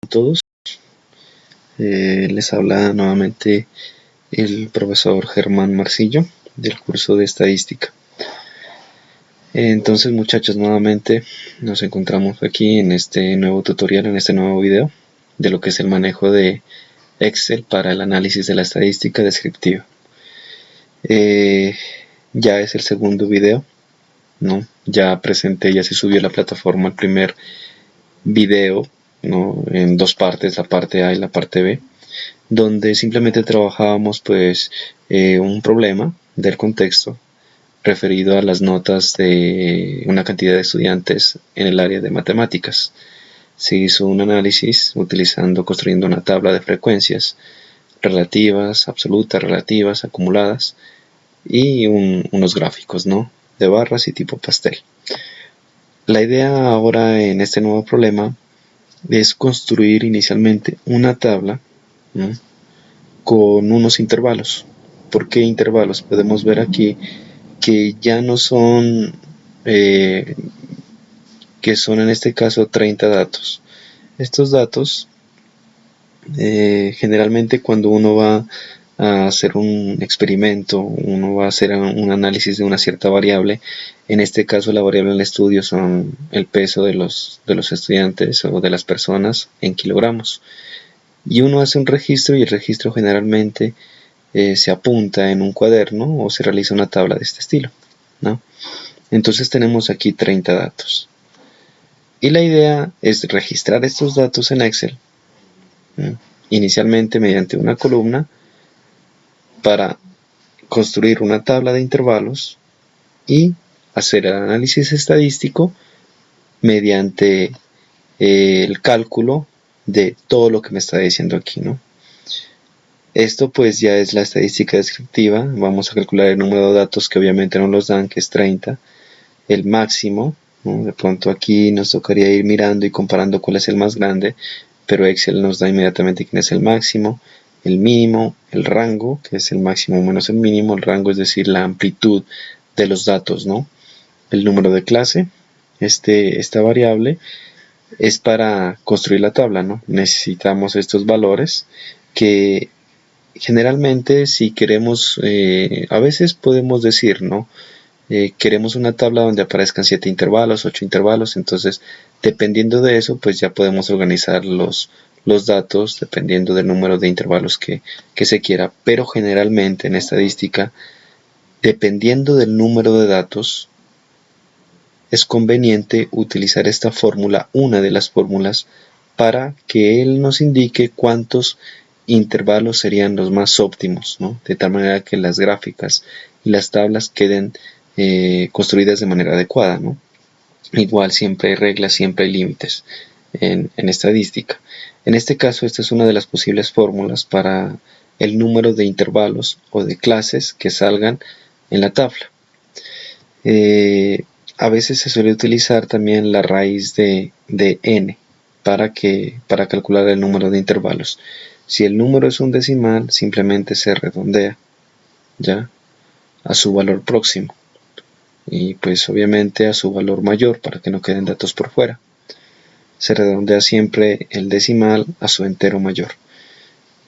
Todos, les habla nuevamente el profesor Germán Marcillo del curso de estadística. Entonces, muchachos, nuevamente nos encontramos aquí en este nuevo tutorial, en este nuevo video de lo que es el manejo de Excel para el análisis de la estadística descriptiva. Ya es el segundo video, ¿no? Ya presenté, ya se subió a la plataforma el primer video, ¿no? En dos partes, la parte A y la parte B, donde simplemente trabajábamos pues un problema del contexto referido a las notas de una cantidad de estudiantes en el área de matemáticas. Se hizo un análisis construyendo una tabla de frecuencias relativas, absolutas, relativas, acumuladas y unos gráficos, ¿no? De barras y tipo pastel. La idea ahora en este nuevo problema es construir inicialmente una tabla, ¿no?, con unos intervalos. ¿Por qué intervalos? Podemos ver aquí que ya no son, que son en este caso 30 datos. Estos datos, generalmente cuando uno va a hacer un experimento, uno va a hacer un análisis de una cierta variable. En este caso la variable del estudio son el peso de los estudiantes o de las personas en kilogramos. Y uno hace un registro y el registro generalmente se apunta en un cuaderno o se realiza una tabla de este estilo, ¿no? Entonces tenemos aquí 30 datos. Y la idea es registrar estos datos en Excel, ¿no?, inicialmente mediante una columna para construir una tabla de intervalos y hacer el análisis estadístico mediante el cálculo de todo lo que me está diciendo aquí, ¿no? Esto pues ya es la estadística descriptiva. Vamos a calcular el número de datos que obviamente nos los dan, que es 30, el máximo, ¿no? De pronto aquí nos tocaría ir mirando y comparando cuál es el más grande, pero Excel nos da inmediatamente quién es el máximo, el mínimo, el rango, que es el máximo menos el mínimo, el rango es decir la amplitud de los datos, ¿no? El número de clase, esta variable es para construir la tabla, ¿no? Necesitamos estos valores que generalmente si queremos, a veces podemos decir, ¿no?, queremos una tabla donde aparezcan 7 intervalos, 8 intervalos, entonces dependiendo de eso pues ya podemos organizar los datos dependiendo del número de intervalos que se quiera, pero generalmente en estadística, dependiendo del número de datos, es conveniente utilizar esta fórmula, una de las fórmulas, para que él nos indique cuántos intervalos serían los más óptimos, ¿no?, de tal manera que las gráficas y las tablas queden construidas de manera adecuada, ¿no? Igual siempre hay reglas, siempre hay límites en estadística. En este caso, esta es una de las posibles fórmulas para el número de intervalos o de clases que salgan en la tabla. A veces se suele utilizar también la raíz de n para calcular el número de intervalos. Si el número es un decimal, simplemente se redondea ya a su valor próximo y pues obviamente a su valor mayor para que no queden datos por fuera. Se redondea siempre el decimal a su entero mayor.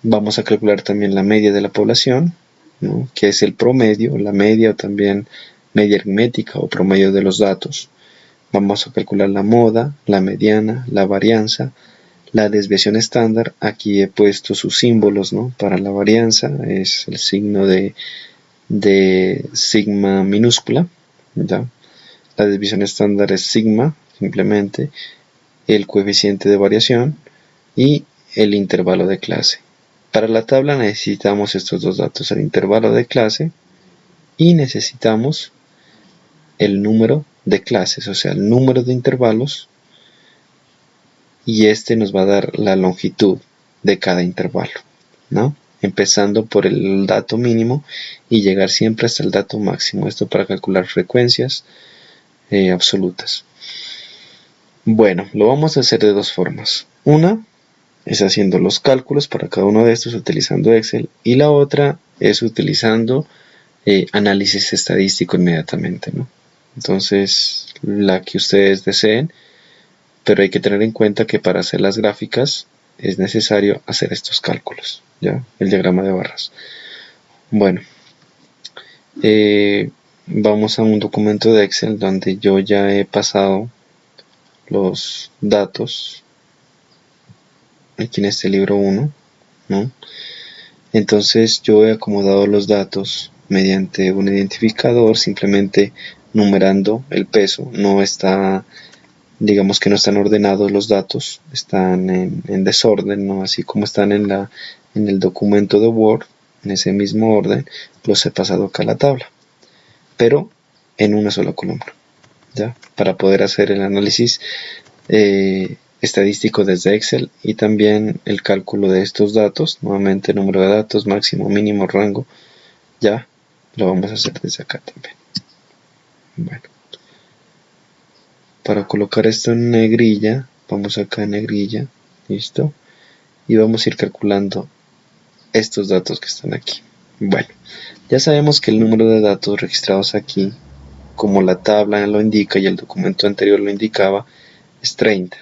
Vamos a calcular también la media de la población, ¿no?, que es el promedio, la media o también media aritmética o promedio de los datos. Vamos a calcular la moda, la mediana, la varianza, la desviación estándar. Aquí he puesto sus símbolos, ¿no? Para la varianza es el signo de sigma minúscula, ¿ya? La desviación estándar es sigma, simplemente, el coeficiente de variación y el intervalo de clase. Para la tabla necesitamos estos dos datos, el intervalo de clase y necesitamos el número de clases, o sea, el número de intervalos, y este nos va a dar la longitud de cada intervalo, ¿no?, empezando por el dato mínimo y llegar siempre hasta el dato máximo. Esto para calcular frecuencias absolutas. Bueno, lo vamos a hacer de dos formas. Una es haciendo los cálculos para cada uno de estos utilizando Excel, y la otra es utilizando análisis estadístico inmediatamente, ¿no? Entonces, la que ustedes deseen, pero hay que tener en cuenta que para hacer las gráficas es necesario hacer estos cálculos, ¿ya? El diagrama de barras. Bueno, vamos a un documento de Excel donde yo ya he pasado los datos aquí en este libro 1, ¿no? Entonces yo he acomodado los datos mediante un identificador, simplemente numerando el peso. No está, digamos que no están ordenados los datos, están en desorden, ¿no? Así como están en el documento de Word, en ese mismo orden, los he pasado acá a la tabla, pero en una sola columna, ¿ya? Para poder hacer el análisis estadístico desde Excel y también el cálculo de estos datos, nuevamente número de datos, máximo, mínimo, rango, ya lo vamos a hacer desde acá también. Bueno, para colocar esto en negrilla, vamos acá en negrilla, listo, y vamos a ir calculando estos datos que están aquí. Bueno, ya sabemos que el número de datos registrados aquí, como la tabla lo indica y el documento anterior lo indicaba, es 30.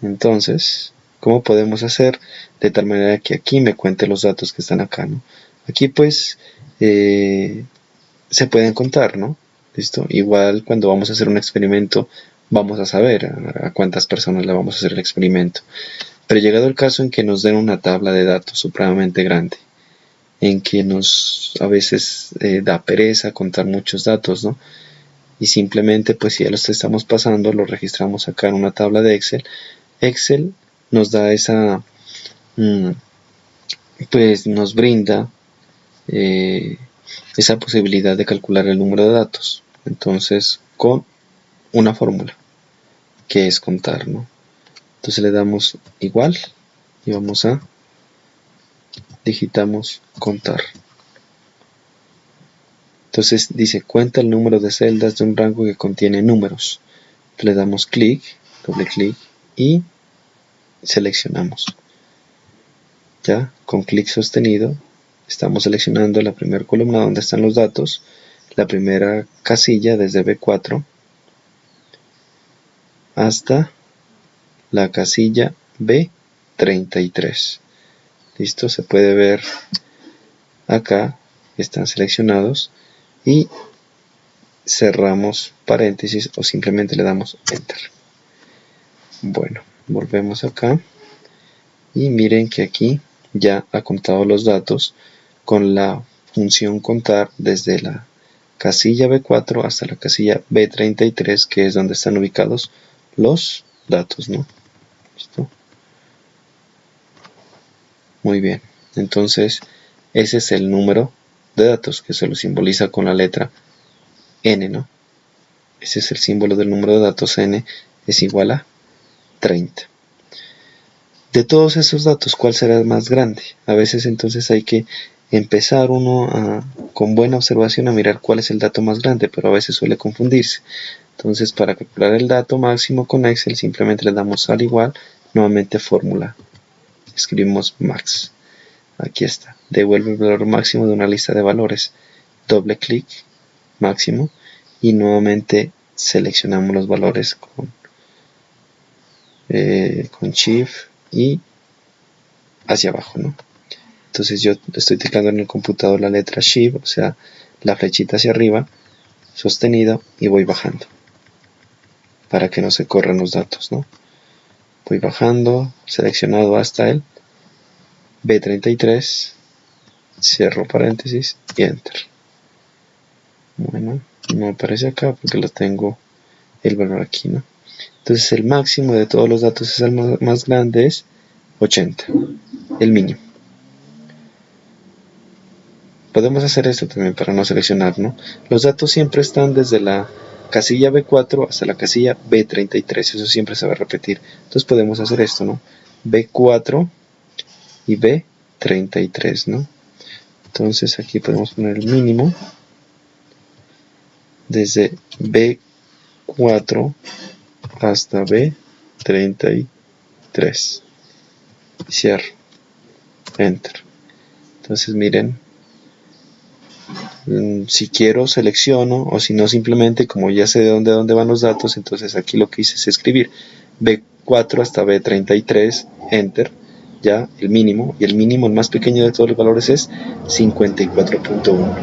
Entonces, ¿cómo podemos hacer de tal manera que aquí me cuente los datos que están acá, ¿no? Aquí pues se pueden contar, ¿no? ¿Listo? Igual cuando vamos a hacer un experimento vamos a saber a cuántas personas le vamos a hacer el experimento. Pero llegado el caso en que nos den una tabla de datos supremamente grande, en que a veces da pereza contar muchos datos, ¿no? Y simplemente pues si ya los estamos pasando, los registramos acá en una tabla de Excel. Excel nos da esa, pues nos brinda esa posibilidad de calcular el número de datos. Entonces, con una fórmula, que es contar, ¿no? Entonces le damos igual y vamos a digitamos contar. Entonces dice cuenta el número de celdas de un rango que contiene números. Le damos clic, doble clic y seleccionamos. Ya con clic sostenido estamos seleccionando la primera columna donde están los datos, la primera casilla desde B4 hasta la casilla B33. Listo, se puede ver acá, están seleccionados y cerramos paréntesis o simplemente le damos enter. Bueno, volvemos acá y miren que aquí ya ha contado los datos con la función contar desde la casilla B4 hasta la casilla B33, que es donde están ubicados los datos, ¿no? ¿Listo? Muy bien, entonces ese es el número de datos que se lo simboliza con la letra N, ¿no? Ese es el símbolo del número de datos. N es igual a 30. De todos esos datos, ¿cuál será el más grande? A veces entonces hay que empezar uno con buena observación a mirar cuál es el dato más grande, pero a veces suele confundirse. Entonces, para calcular el dato máximo con Excel, simplemente le damos al igual, nuevamente fórmula. Escribimos max. Aquí está. Devuelve el valor máximo de una lista de valores. Doble clic, máximo, y nuevamente seleccionamos los valores con Shift y hacia abajo, ¿no? Entonces yo estoy teclando en el computador la letra Shift, o sea, la flechita hacia arriba, sostenido, y voy bajando para que no se corran los datos, ¿no? Voy bajando, seleccionado hasta el B33, cierro paréntesis y enter. Bueno, no aparece acá porque lo tengo el valor aquí, ¿no? Entonces el máximo de todos los datos es el más grande, es 80, el mínimo. Podemos hacer esto también para no seleccionar, ¿no? Los datos siempre están desde la casilla B4 hasta la casilla B33, eso siempre se va a repetir. Entonces podemos hacer esto, ¿no? B4 y B33, ¿no? Entonces aquí podemos poner el mínimo desde B4 hasta B33. Cierro. Enter. Entonces miren, si quiero selecciono, o si no simplemente como ya sé de dónde van los datos, entonces aquí lo que hice es escribir B4 hasta B33, enter, ya el mínimo, y el mínimo, el más pequeño de todos los valores es 54.1,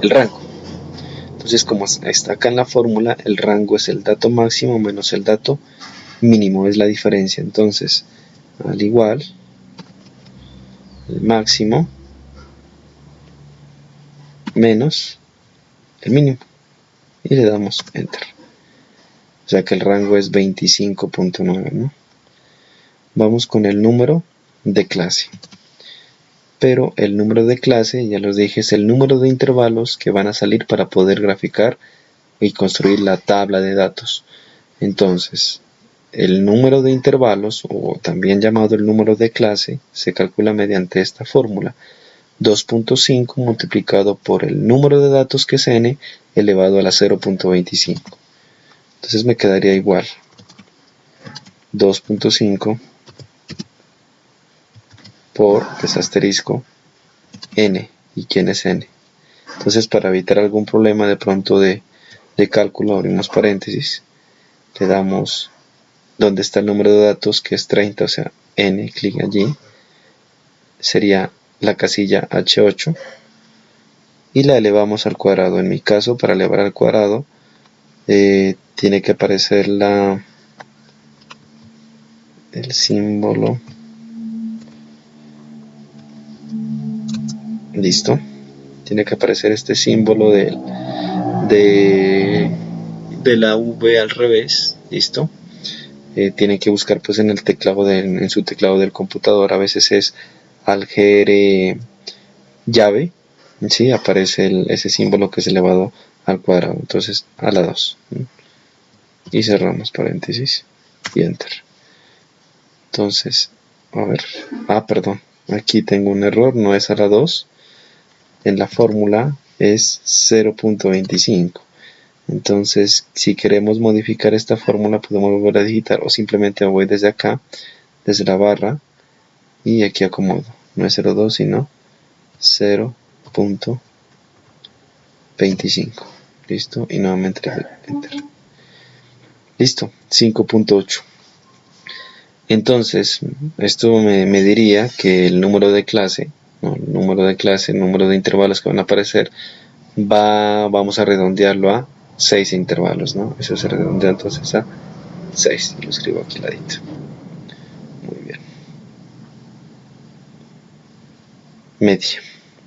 el rango. Entonces, como está acá en la fórmula, el rango es el dato máximo menos el dato mínimo, es la diferencia. Entonces, al igual, el máximo menos el mínimo, y le damos enter. O sea que el rango es 25.9, ¿no? Vamos con el número de clase. Pero el número de clase, ya los dije, es el número de intervalos que van a salir para poder graficar y construir la tabla de datos. Entonces, el número de intervalos, o también llamado el número de clase, se calcula mediante esta fórmula. 2.5 multiplicado por el número de datos, que es n, elevado a la 0.25. Entonces me quedaría igual 2.5 por asterisco n. ¿Y quién es n? Entonces, para evitar algún problema de pronto de cálculo, abrimos paréntesis, le damos donde está el número de datos, que es 30, o sea, n, clic allí, sería la casilla H8, y la elevamos al cuadrado. En mi caso, para elevar al cuadrado, tiene que aparecer el símbolo, listo, tiene que aparecer este símbolo de la V al revés, listo. Tienen que buscar pues en el teclado en su teclado del computador, a veces es algere llave, ¿sí? Aparece ese símbolo que es elevado al cuadrado, entonces a la 2, y cerramos paréntesis y enter. Entonces, a ver, perdón, aquí tengo un error, no es a la 2, en la fórmula es 0.25. Entonces, si queremos modificar esta fórmula, podemos volver a digitar, o simplemente me voy desde acá, desde la barra, y aquí acomodo. No es 0.2, sino 0.25. Listo, y nuevamente enter. Listo, 5.8. Entonces, esto me diría que el número de clase, el número de intervalos que van a aparecer, vamos a redondearlo a 6 intervalos, ¿no? Eso se redondea entonces a 6, y lo escribo aquí al ladito. Muy bien. Media.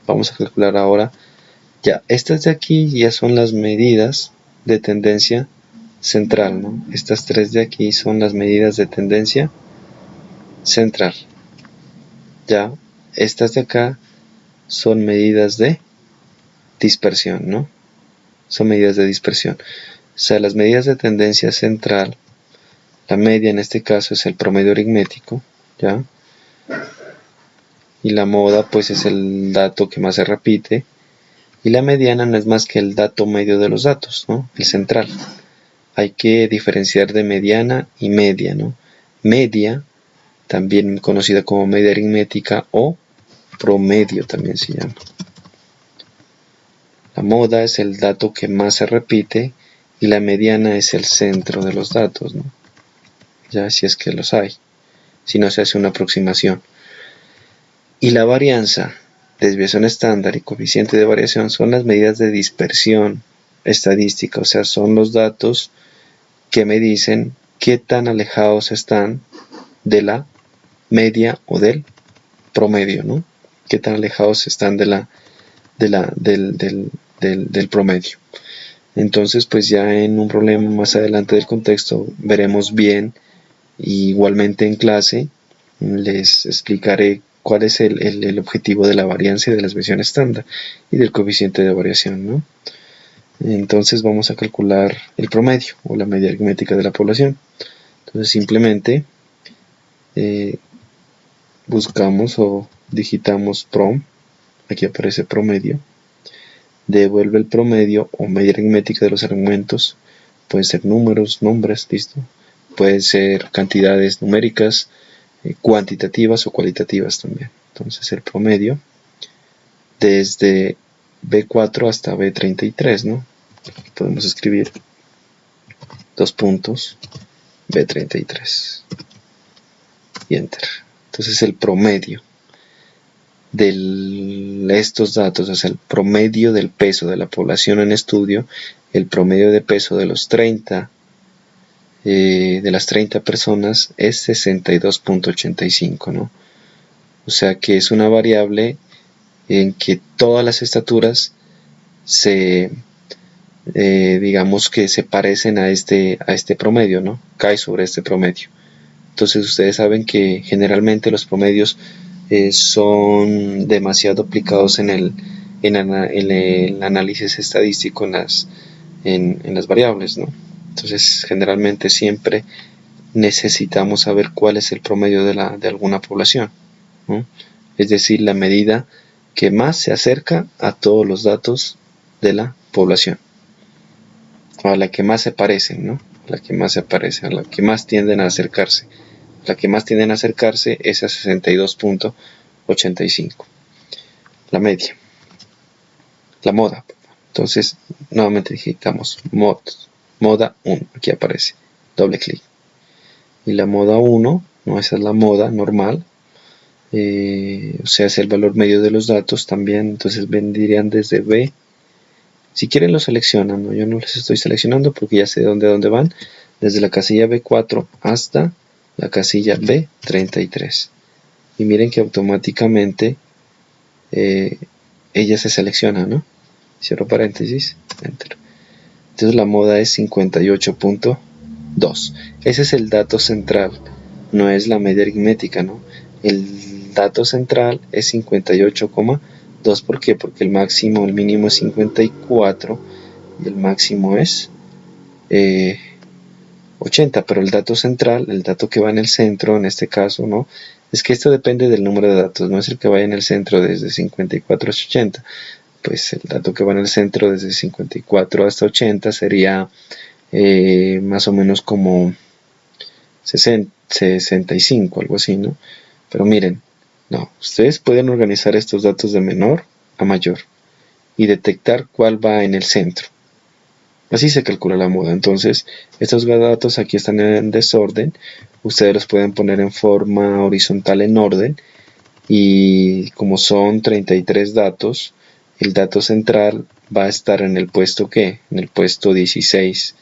Vamos a calcular ahora, ya, estas de aquí ya son las medidas de tendencia central, ¿no? Estas tres de aquí son las medidas de tendencia central. Ya, estas de acá son medidas de dispersión, ¿no? Son medidas de dispersión. O sea, las medidas de tendencia central, la media en este caso es el promedio aritmético, ¿ya? Y la moda pues es el dato que más se repite, y la mediana no es más que el dato medio de los datos, ¿no? El central. Hay que diferenciar de mediana y media, ¿no? Media, también conocida como media aritmética, o promedio también se llama. La moda es el dato que más se repite, y la mediana es el centro de los datos, ¿no? Ya, si es que los hay, si no se hace una aproximación. Y la varianza, desviación estándar y coeficiente de variación son las medidas de dispersión estadística, o sea, son los datos que me dicen qué tan alejados están de la media o del promedio, ¿no? Qué tan alejados están del promedio. Entonces, pues ya en un problema más adelante del contexto veremos bien, y igualmente en clase les explicaré cuál es el objetivo de la varianza y de la desviación estándar y del coeficiente de variación, ¿no? Entonces vamos a calcular el promedio o la media aritmética de la población. Entonces simplemente buscamos o digitamos prom, aquí aparece promedio, devuelve el promedio o media aritmética de los argumentos, pueden ser números, nombres, listo, pueden ser cantidades numéricas, cuantitativas o cualitativas también. Entonces el promedio desde B4 hasta B33, ¿no? Podemos escribir 2 puntos B33 y enter. Entonces el promedio de estos datos, o sea, el promedio del peso de la población en estudio, el promedio de peso de los 30 de las 30 personas es 62.85, ¿no? O sea que es una variable en que todas las estaturas digamos que se parecen a este promedio, ¿no? Cae sobre este promedio. Entonces ustedes saben que generalmente los promedios son demasiado aplicados en el análisis estadístico en las variables, ¿no? Entonces generalmente siempre necesitamos saber cuál es el promedio de alguna población, ¿no? Es decir, la medida que más se acerca a todos los datos de la población, o a la que más se parecen, ¿no? A la que más se aparece, a la que más tienden a acercarse. La que más tienden a acercarse es a 62.85. La media. La moda. Entonces, nuevamente digitamos moda 1. Aquí aparece. Doble clic. Y la moda 1, no, esa es la moda normal. O sea, es el valor medio de los datos también. Entonces vendrían desde B. Si quieren lo seleccionan, ¿no? Yo no les estoy seleccionando porque ya sé dónde van. Desde la casilla B4 hasta la casilla B33. Y miren que automáticamente ella se selecciona, ¿no? Cierro paréntesis, enter. Entonces la moda es 58.2. Ese es el dato central, no es la media aritmética, ¿no? El dato central es 58.2. ¿Por qué? Porque el mínimo es 54 y el máximo es 80, pero el dato central, el dato que va en el centro en este caso, ¿no? Es que esto depende del número de datos, no es el que vaya en el centro desde 54 hasta 80. Pues el dato que va en el centro desde 54 hasta 80 sería más o menos como 65, algo así, ¿no? Pero miren, no, ustedes pueden organizar estos datos de menor a mayor y detectar cuál va en el centro. Así se calcula la moda. Entonces, estos datos aquí están en desorden. Ustedes los pueden poner en forma horizontal en orden. Y como son 33 datos, el dato central va a estar en el puesto ¿qué? En el puesto 16.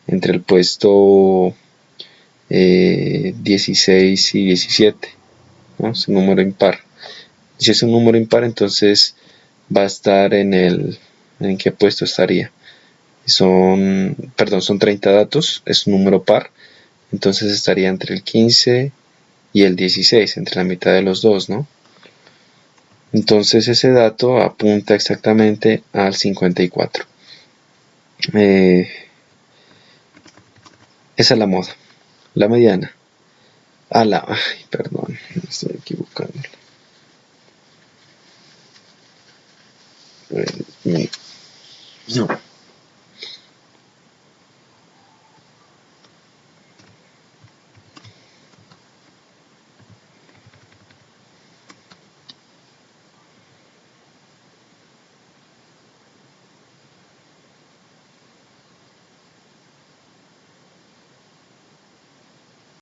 Entre el puesto 16 y 17. ¿No? Es un número impar. Si es un número impar, entonces va a estar ¿en qué puesto estaría? Son 30 datos, es un número par, entonces estaría entre el 15 y el 16, entre la mitad de los dos, ¿no? Entonces ese dato apunta exactamente al 54. Esa es la moda. La mediana. Perdón, me estoy equivocando. No.